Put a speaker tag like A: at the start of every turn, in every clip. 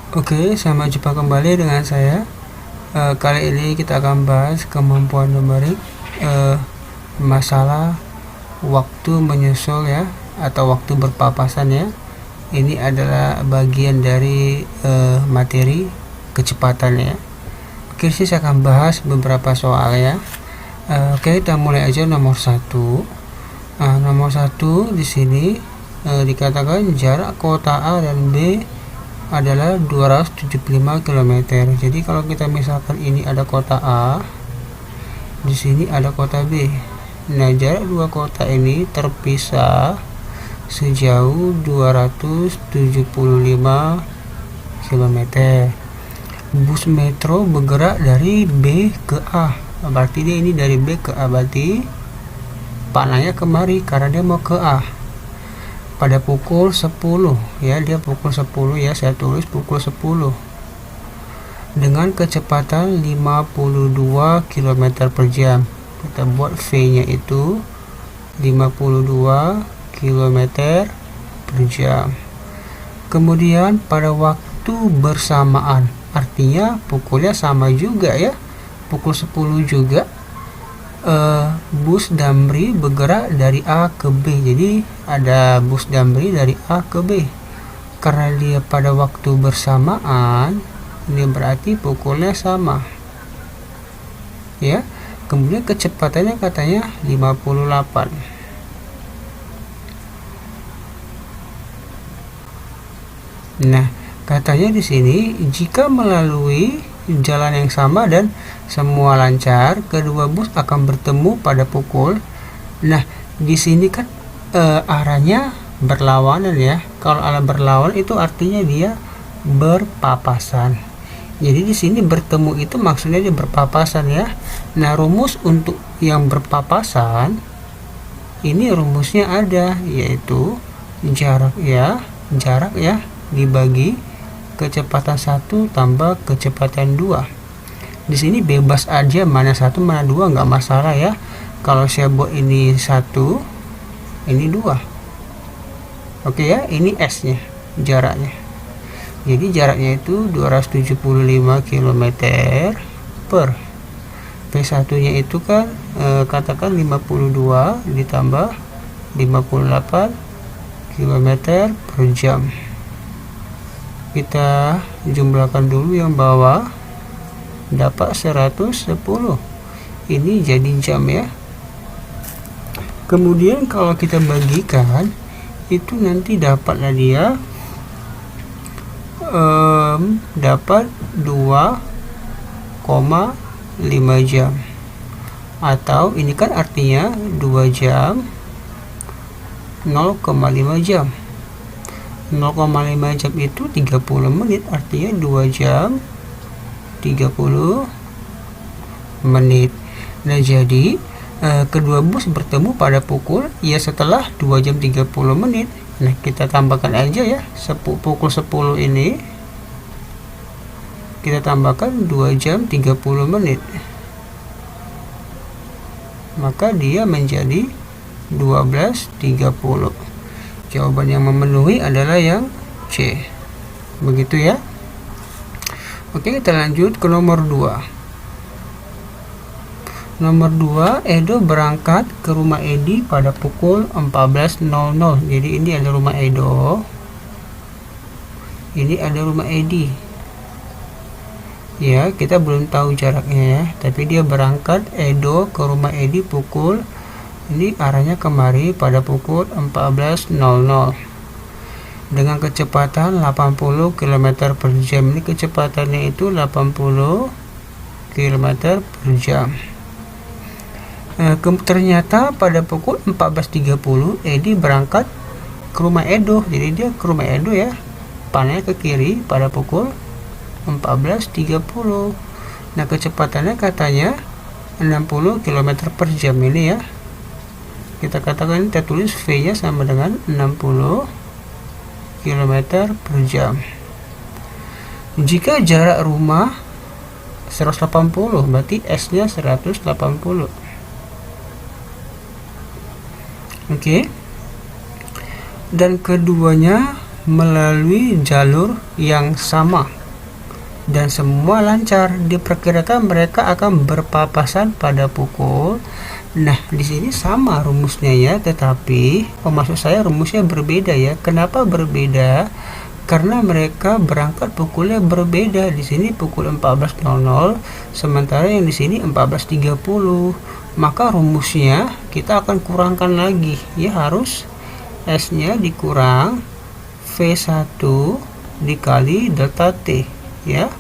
A: Oke, selamat jumpa kembali dengan saya. Kali ini kita akan bahas kemampuan numerik, masalah waktu menyusul ya, atau waktu berpapasan ya. Ini adalah bagian dari materi kecepatan ya. Oke, saya akan bahas beberapa soal ya. Oke, kita mulai aja nomor 1. Nomor 1 di sini dikatakan jarak kota A dan B adalah 275 km. Jadi kalau kita misalkan ini ada kota A, di sini ada kota B. Nah, jarak dua kota ini terpisah sejauh 275 km. Bus metro bergerak dari B ke A. Berarti dia ini dari B ke A, berarti panahnya kemari karena dia mau ke A. Pada pukul 10 ya, dia pukul 10 ya, saya tulis pukul 10 dengan kecepatan 52 km per jam. Kita buat V nya itu 52 km per jam. Kemudian pada waktu bersamaan, artinya pukulnya sama juga ya, pukul 10 juga. Bus Damri bergerak dari A ke B. Jadi ada bus Damri dari A ke B. Karena dia pada waktu bersamaan, ini berarti pukulnya sama. Ya. Kemudian kecepatannya katanya 58. Nah, katanya di sini jika melalui jalan yang sama dan semua lancar, kedua bus akan bertemu pada pukul. Nah, di sini kan arahnya berlawanan ya. Kalau arah berlawanan itu artinya dia berpapasan. Jadi di sini bertemu itu maksudnya dia berpapasan ya. Nah, rumus untuk yang berpapasan ini rumusnya ada, yaitu jarak ya dibagi kecepatan 1 tambah kecepatan 2. Di sini bebas aja mana 1 mana 2, nggak masalah ya. Kalau saya buat ini 1, ini 2. Oke ya, ini S nya jaraknya. Jadi jaraknya itu 275 km per P1 nya itu kan katakan 52 ditambah 58 km per jam. Kita jumlahkan dulu yang bawah, dapat 110. Ini jadi jam ya. Kemudian kalau kita bagikan itu nanti dapatlah dia dapat 2,5 jam, atau ini kan artinya 2 jam 0,5 jam. 0,5 jam itu 30 menit, artinya 2 jam 30 menit. Nah, jadi kedua bus bertemu pada pukul ya setelah 2 jam 30 menit. Nah, kita tambahkan aja ya, pukul 10 ini kita tambahkan 2 jam 30 menit, maka dia menjadi 12.30. Jawaban yang memenuhi adalah yang C. Begitu ya. Oke, kita lanjut ke nomor 2. Nomor 2, Edo berangkat ke rumah Edi pada pukul 14.00. Jadi ini ada rumah Edo, ini ada rumah Edi. Ya, kita belum tahu jaraknya ya, tapi dia berangkat Edo ke rumah Edi pukul, ini arahnya kemari pada pukul 14.00 dengan kecepatan 80 km per jam. Ini kecepatannya itu 80 km per jam. Ternyata pada pukul 14.30 Edi berangkat ke rumah Edo. Jadi dia ke rumah Edo ya, panahnya ke kiri pada pukul 14.30. Nah, kecepatannya katanya 60 km per jam ini ya. Kita katakan, kita tulis V nya sama dengan 60 km per jam. Jika jarak rumah 180, berarti S nya 180. Oke. Dan keduanya melalui jalur yang sama. dan semua lancar. Diperkirakan mereka akan berpapasan pada pukul. Nah, di sini sama rumusnya ya, tetapi maksud saya rumusnya berbeda ya. Kenapa berbeda? Karena mereka berangkat pukulnya berbeda. Di sini pukul 14.00, sementara yang di sini 14.30. Maka rumusnya kita akan kurangkan lagi. Ya, harus S-nya dikurang V1 dikali delta T ya,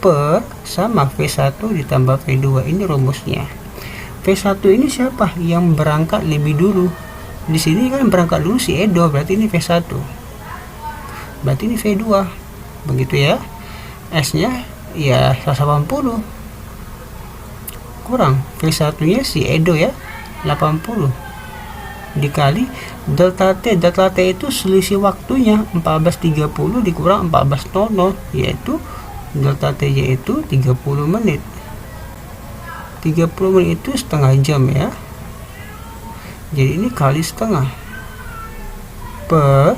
A: per sama V1 ditambah V2. Ini rumusnya. V1 ini siapa yang berangkat lebih dulu? Di sini kan berangkat dulu si Edo, berarti ini V1. Berarti ini V2. Begitu ya. S-nya ya 180. Kurang V1-nya si Edo ya, 80 dikali delta T. Delta T itu selisih waktunya 14.30 dikurang 14.00, yaitu delta T yaitu 30 menit. 30 menit itu setengah jam ya. Jadi ini kali setengah, per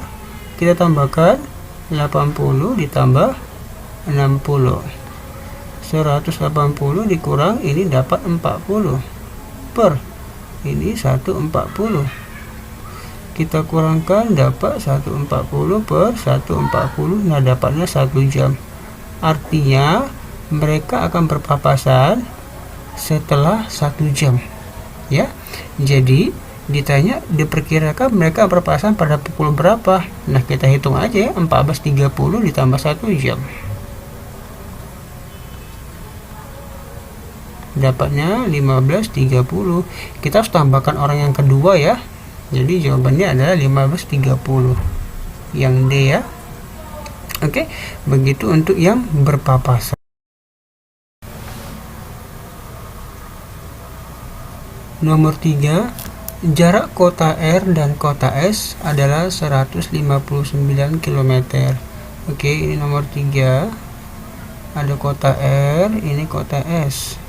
A: kita tambahkan 80 ditambah 60. 180 dikurang ini dapat 40, per ini 140. Kita kurangkan dapat 140 per 140. Nah, dapatnya 1 jam. Artinya mereka akan berpapasan setelah 1 jam ya. Jadi ditanya diperkirakan mereka berpapasan pada pukul berapa. Nah, kita hitung aja ya, 14.30 ditambah 1 jam. Dapatnya 15.30. Kita harus tambahkan orang yang kedua ya. Jadi jawabannya adalah 15.30 yang D ya. Oke, begitu untuk yang berpapasan. Nomor 3, jarak kota R dan kota S adalah 159 km. Oke, ini nomor 3. Ada kota R, ini kota S.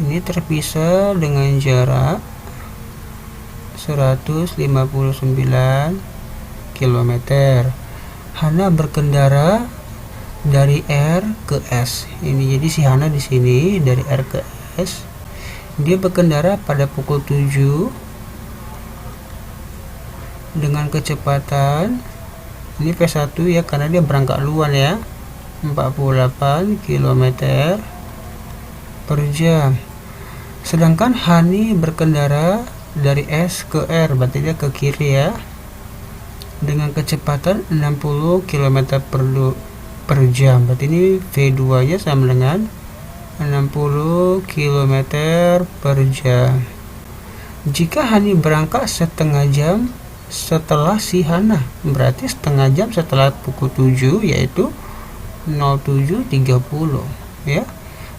A: Ini terpisah dengan jarak 159 km. Hana berkendara dari R ke S. Ini jadi si Hana di sini dari R ke S. Dia berkendara pada pukul 7 dengan kecepatan, ini V1 ya karena dia berangkat duluan ya, 48 km per jam. Sedangkan Hani berkendara dari S ke R, berarti dia ke kiri ya, dengan kecepatan 60 km per jam. Berarti ini V2 nya sama dengan 60 km per jam. Jika Hani berangkat setengah jam setelah si Hana, berarti setengah jam setelah pukul 7 yaitu 07.30 ya.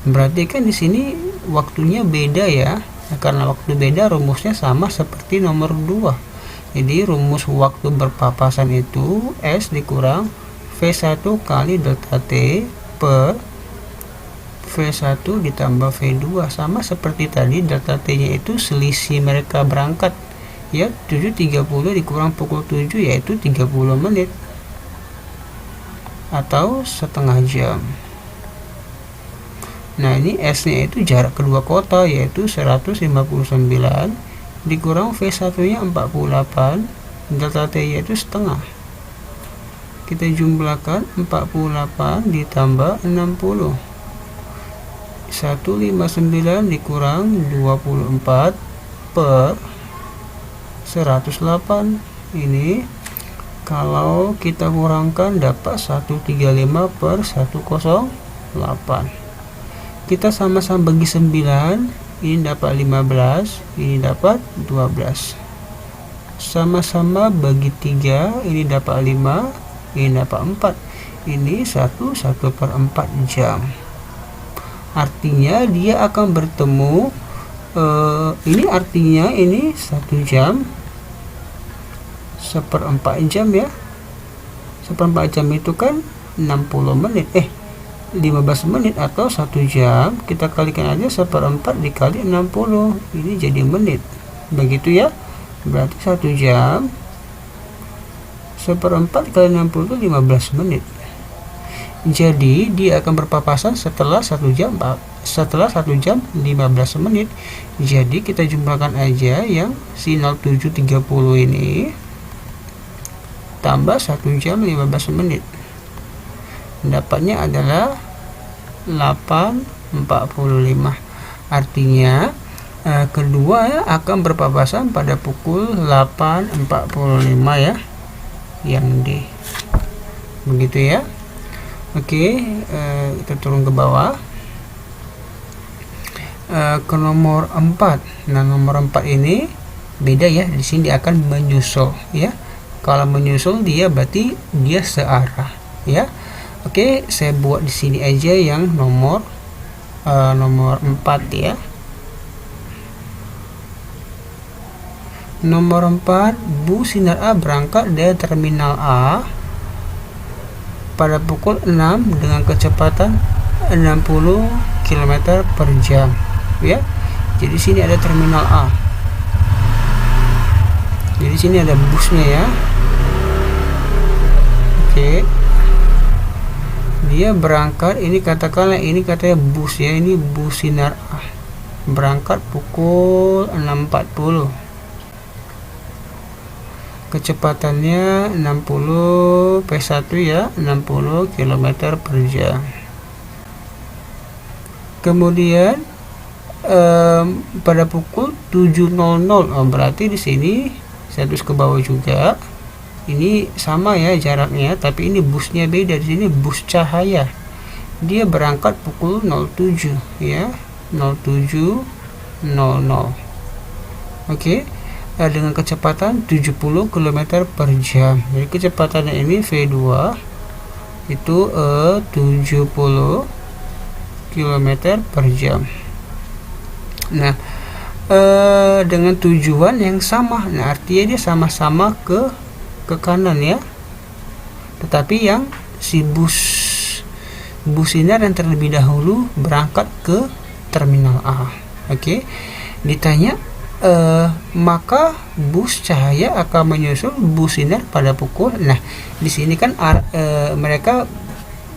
A: Berarti kan di sini waktunya beda ya. Karena waktu beda, rumusnya sama seperti nomor 2. Jadi rumus waktu berpapasan itu S dikurang V1 kali delta T per V1 ditambah V2. Sama seperti tadi, delta T nya itu selisih mereka berangkat ya, 7.30 dikurang pukul 7 yaitu 30 menit atau setengah jam. Nah, ini S nya itu jarak kedua kota yaitu 159 dikurang V1 nya 48, delta T yaitu setengah. Kita jumlahkan 48 ditambah 60, 159 dikurang 24 per 108. Ini kalau kita kurangkan dapat 135 per 108. Kita sama-sama bagi 9, ini dapat 15, ini dapat 12. Sama-sama bagi 3, ini dapat 5, ini dapat 4. Ini 1/4 jam. Artinya dia akan bertemu ini artinya ini 1 jam 1/4 jam ya. 1/4 jam itu kan 60 menit 15 menit atau 1 jam. Kita kalikan aja 1/4 dikali 60, ini jadi menit. Begitu ya. Berarti 1 jam 1/4 kali 60 itu 15 menit. Jadi dia akan berpapasan setelah 1 jam 15 menit. Jadi kita jumlahkan aja yang si 07.30 ini tambah 1 jam 15 menit. Dapatnya adalah 8.45. Artinya kedua akan berpapasan pada pukul 8.45 ya, yang D. Begitu ya. Oke, kita turun ke bawah. Ke nomor 4. Nah, nomor 4 ini beda ya. Di sini dia akan menyusul ya. Kalau menyusul dia berarti dia searah ya. Oke, saya buat di sini aja yang nomor 4 ya. Nomor 4, bus sinar A berangkat dari terminal A pada pukul 6 dengan kecepatan 60 km per jam ya. Jadi sini ada terminal A. Jadi sini ada busnya ya. Oke. Dia berangkat, ini katakanlah ini katanya bus ya, ini bus sinar A. Berangkat pukul 6.40. Kecepatannya 60 P1 ya, 60 km per jam. Kemudian pada pukul 7.00, berarti di sini saya tulis ke bawah juga. Ini sama ya jaraknya, tapi ini busnya beda. Di sini bus cahaya. Dia berangkat pukul 07 ya, 07.00. Oke. Dengan kecepatan 70 km per jam. Jadi kecepatannya ini V2 itu 70 km per jam. Nah, dengan tujuan yang sama. Nah, artinya dia sama-sama ke kanan ya. Tetapi yang si bus sinar yang terlebih dahulu berangkat ke terminal A. Oke. Ditanya maka bus cahaya akan menyusul bus sinar pada pukul. Nah, di sini kan mereka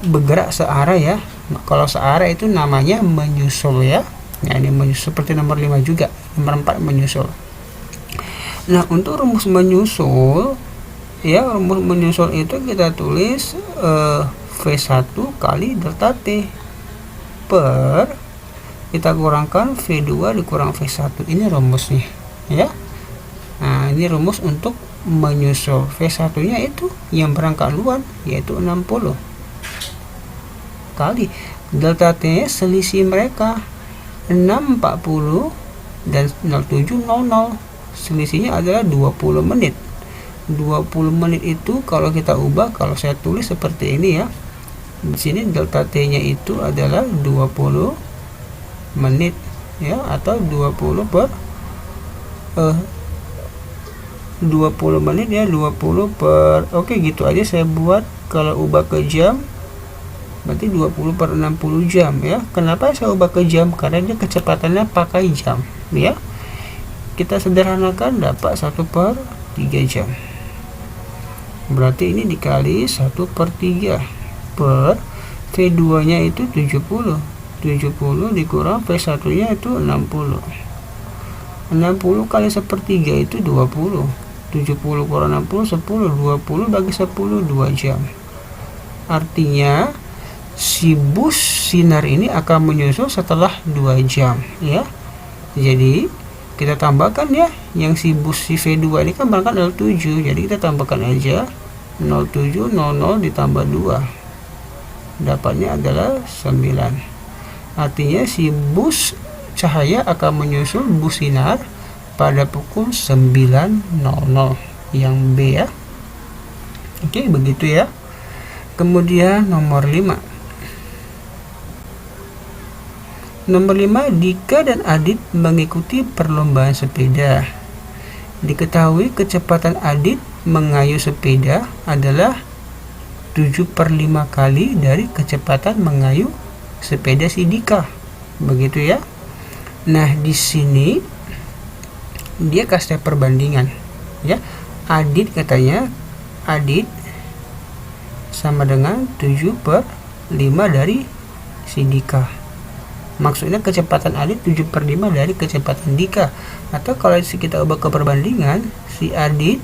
A: bergerak searah ya. Kalau searah itu namanya menyusul ya. Nah, ini menyusul seperti nomor 5 juga. Nomor 4 menyusul. Nah, untuk rumus menyusul ya, rumus menyusul itu kita tulis V1 kali delta T per kita kurangkan V2 dikurang V1. Ini rumusnya ya. Nah, ini rumus untuk menyusul. V1 nya itu yang berangkat duluan, yaitu 60 kali delta T nya selisih mereka 6.40 dan 07.00. Selisihnya adalah 20 menit. 20 menit itu kalau kita ubah, kalau saya tulis seperti ini ya, di sini delta T nya itu adalah 20 menit ya, atau 20 per 20 menit ya, 20 per oke gitu aja saya buat. Kalau ubah ke jam berarti 20 per 60 jam ya. Kenapa saya ubah ke jam? Karena dia kecepatannya pakai jam ya. Kita sederhanakan dapat 1 per 3 jam. Berarti ini dikali 1 per 3 per V2 nya itu 70 dikurang V1 nya itu 60 kali 1/3 itu 20. 70 kurang 60 10, 20 bagi 10 2 jam. Artinya si bus sinar ini akan menyusul setelah 2 jam ya. Jadi kita tambahkan ya, yang si bus si V2 ini kan berangkat 07, jadi kita tambahkan aja 07.00 ditambah 2, dapatnya adalah 9. Artinya si bus cahaya akan menyusul bus sinar pada pukul 9.00, yang B ya. Oke, begitu ya. Kemudian nomor 5. Nomor 5, Dika dan Adit mengikuti perlombaan sepeda. Diketahui kecepatan Adit mengayuh sepeda adalah 7/5 kali dari kecepatan mengayuh sepeda si Dika. Begitu ya. Nah, di sini dia kasih perbandingan ya. Adit katanya Adit sama dengan 7/5 5 dari si Dika. Maksudnya kecepatan Adit 7/5 dari kecepatan Dika. Atau kalau kita ubah ke perbandingan, si Adit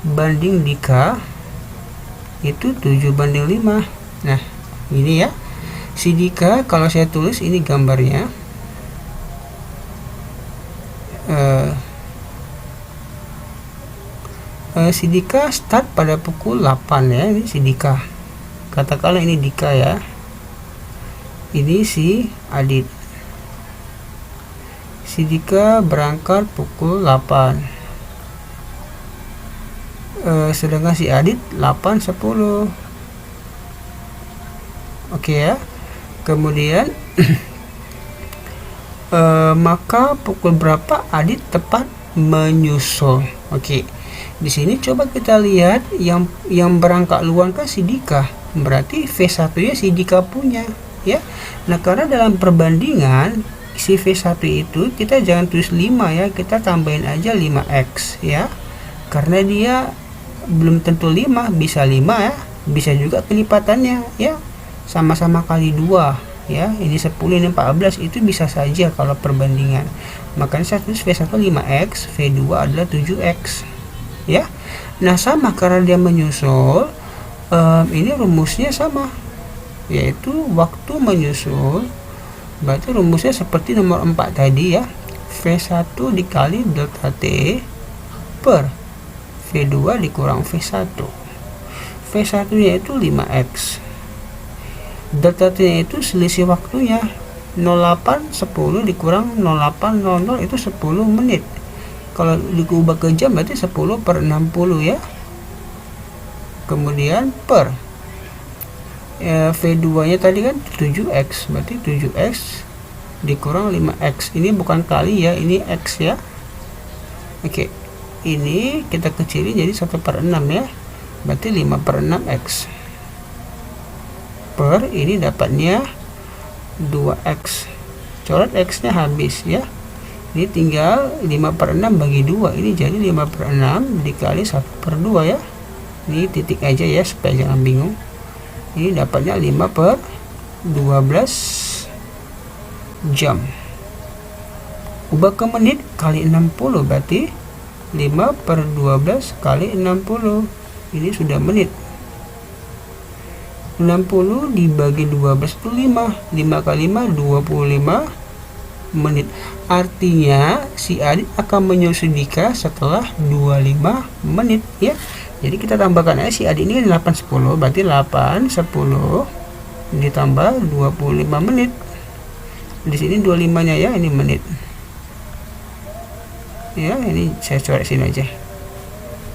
A: banding Dika itu 7/5. Nah, ini ya. Si Dika, kalau saya tulis ini gambarnya. Si Dika start pada pukul 8 ya. Ini si Dika. Katakanlah ini Dika ya. Ini si Adit. Si Dika berangkat pukul 8. Sedangkan si Adit 8.10. Oke ya. Kemudian maka pukul berapa Adit tepat menyusul? Oke. Di sini coba kita lihat yang berangkat luar kan si Dika. Berarti V1-nya si Dika punya, ya. Nah, karena dalam perbandingan si V1 itu kita jangan tulis 5 ya, kita tambahin aja 5x ya. Karena dia belum tentu 5, bisa 5 ya, bisa juga kelipatannya ya. Sama-sama kali 2 ya. Ini 10, ini 14, itu bisa saja kalau perbandingan. Makanya saya tulis V1 5x, V2 adalah 7x ya. Nah, sama karena dia menyusul, ini rumusnya sama, yaitu waktu menyusul. Berarti rumusnya seperti nomor 4 tadi ya, V1 dikali delta T per V2 dikurang V1. V1 nya itu 5x, delta T nya itu selisih waktunya 08.10 dikurang 08.00 itu 10 menit. Kalau diubah ke jam berarti 10/60 ya. Kemudian per V2 nya tadi kan 7x, berarti 7x dikurang 5x. Ini bukan kali ya, ini x ya. Oke, ini kita kecilin jadi 1/6 ya, berarti 5/6x. Per ini dapatnya 2x. Coret x nya habis ya. Ini tinggal 5/6 bagi 2, ini jadi 5/6 dikali 1/2 ya. Ini titik aja ya supaya jangan bingung. Ini dapatnya 5/12 jam. Ubah ke menit kali 60, berarti 5/12 kali 60. Ini sudah menit. 60 dibagi 12 itu 5. 5 kali 5 25 menit. Artinya si Adit akan menyusul Dika setelah 25 menit ya. Jadi kita tambahkan aja si Adit ini 8.10, berarti 8.10 ditambah 25 menit. Di sini 25-nya ya, ini menit. Ya, ini saya coret sini aja.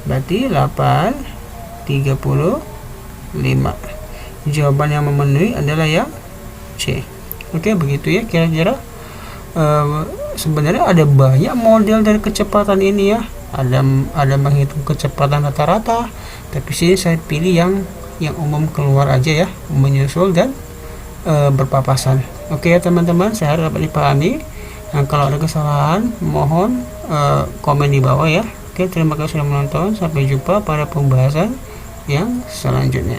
A: Berarti 8.35. Jawaban yang memenuhi adalah yang C. Oke, begitu ya kira-kira. Sebenarnya ada banyak model dari kecepatan ini ya. Ada menghitung kecepatan rata-rata, tapi sini saya pilih yang umum keluar aja ya, menyusul dan berpapasan. Oke ya teman-teman, saya harap dapat dipahami. Kalau ada kesalahan mohon komen di bawah ya. Oke, terima kasih sudah menonton, sampai jumpa pada pembahasan yang selanjutnya.